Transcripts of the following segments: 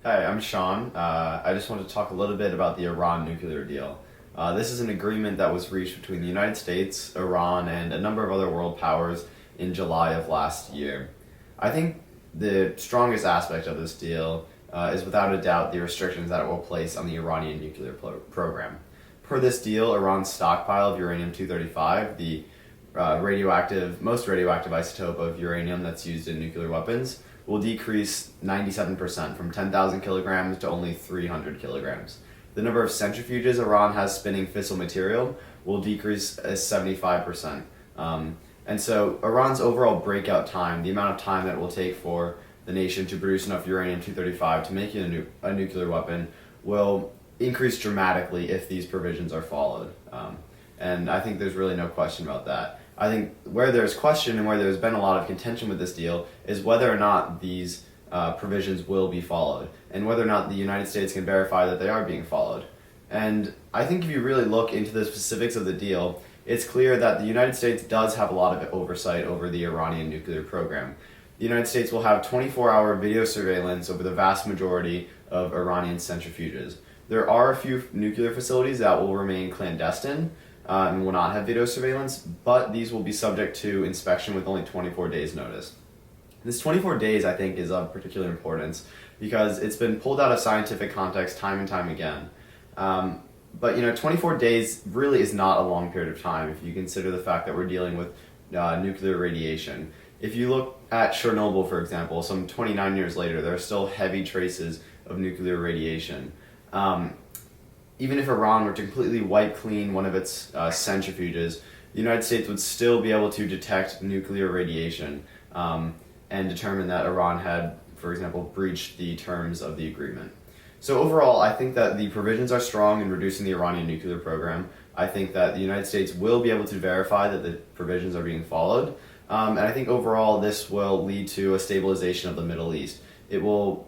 Hi, I'm Sean. I just wanted to talk a little bit about the Iran nuclear deal. This is an agreement that was reached between the United States, Iran, and a number of other world powers in July of last year. I think the strongest aspect of this deal is without a doubt the restrictions that it will place on the Iranian nuclear program. Per this deal, Iran's stockpile of uranium-235, the most radioactive isotope of uranium that's used in nuclear weapons, will decrease 97% from 10,000 kilograms to only 300 kilograms. The number of centrifuges Iran has spinning fissile material will decrease 75%. And so Iran's overall breakout time, the amount of time that it will take for the nation to produce enough uranium-235 to make it a nuclear weapon, will increase dramatically if these provisions are followed. And I think there's really no question about that. I think where there's question and where there's been a lot of contention with this deal is whether or not these provisions will be followed and whether or not the United States can verify that they are being followed. And I think if you really look into the specifics of the deal, it's clear that the United States does have a lot of oversight over the Iranian nuclear program. The United States will have 24-hour video surveillance over the vast majority of Iranian centrifuges. There are a few nuclear facilities that will remain clandestine, and will not have video surveillance, but these will be subject to inspection with only 24 days notice. This 24 days, I think, is of particular importance because it's been pulled out of scientific context time and time again. But 24 days really is not a long period of time if you consider the fact that we're dealing with nuclear radiation. If you look at Chernobyl, for example, some 29 years later, there are still heavy traces of nuclear radiation. Even if Iran were to completely wipe clean one of its centrifuges, the United States would still be able to detect nuclear radiation and determine that Iran had, for example, breached the terms of the agreement. So overall, I think that the provisions are strong in reducing the Iranian nuclear program. I think that the United States will be able to verify that the provisions are being followed. And I think overall this will lead to a stabilization of the Middle East. It will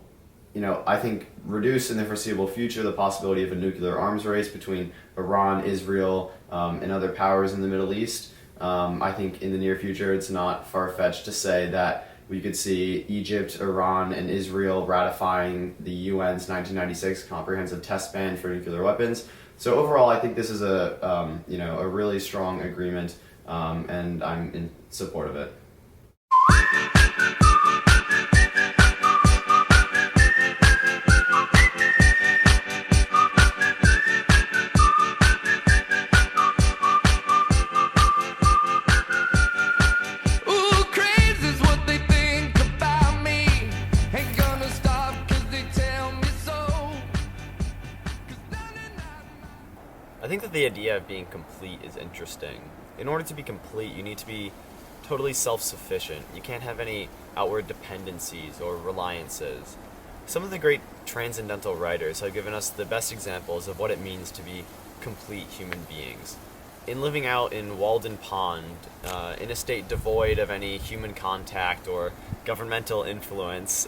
I think reduce in the foreseeable future the possibility of a nuclear arms race between Iran, Israel, and other powers in the Middle East. I think in the near future it's not far-fetched to say that we could see Egypt, Iran, and Israel ratifying the UN's 1996 comprehensive test ban for nuclear weapons. So overall, I think this is a really strong agreement, and I'm in support of it. I think that the idea of being complete is interesting. In order to be complete, you need to be totally self-sufficient. You can't have any outward dependencies or reliances. Some of the great transcendental writers have given us the best examples of what it means to be complete human beings. In living out in Walden Pond, in a state devoid of any human contact or governmental influence,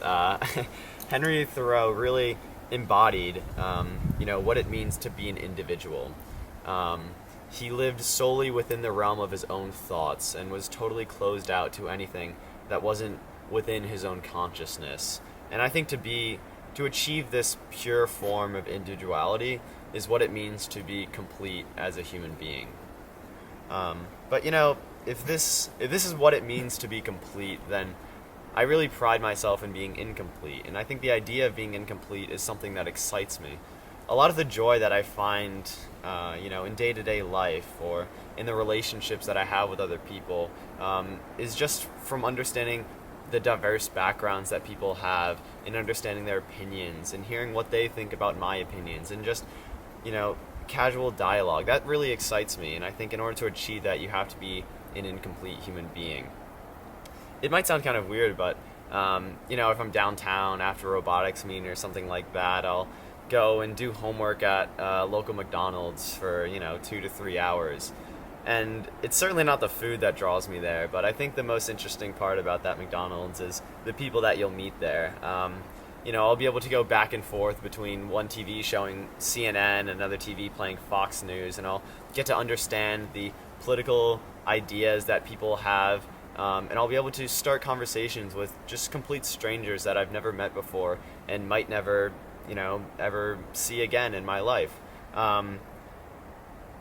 Henry Thoreau really embodied, what it means to be an individual. He lived solely within the realm of his own thoughts and was totally closed out to anything that wasn't within his own consciousness. And I think to achieve this pure form of individuality is what it means to be complete as a human being. But if this is what it means to be complete, then I really pride myself in being incomplete, and I think the idea of being incomplete is something that excites me. A lot of the joy that I find, in day-to-day life or in the relationships that I have with other people, is just from understanding the diverse backgrounds that people have, and understanding their opinions, and hearing what they think about my opinions, and just, casual dialogue. That really excites me, and I think in order to achieve that, you have to be an incomplete human being. It might sound kind of weird, but, if I'm downtown after a robotics meeting or something like that, I'll go and do homework at local McDonald's for, 2 to 3 hours. And it's certainly not the food that draws me there, but I think the most interesting part about that McDonald's is the people that you'll meet there. I'll be able to go back and forth between one TV showing CNN and another TV playing Fox News, and I'll get to understand the political ideas that people have And I'll be able to start conversations with just complete strangers that I've never met before and might never, ever see again in my life. And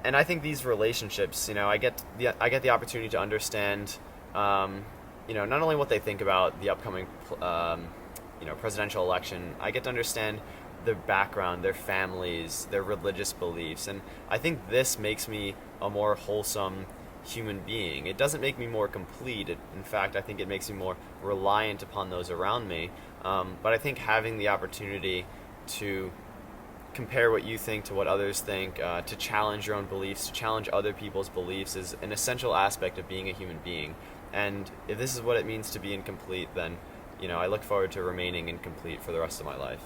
I think these relationships, I get the opportunity to understand, not only what they think about the upcoming, presidential election. I get to understand their background, their families, their religious beliefs, and I think this makes me a more wholesome human being. It doesn't make me more complete. In fact, I think it makes me more reliant upon those around me. But I think having the opportunity to compare what you think to what others think, to challenge your own beliefs, to challenge other people's beliefs is an essential aspect of being a human being. And if this is what it means to be incomplete, then, I look forward to remaining incomplete for the rest of my life.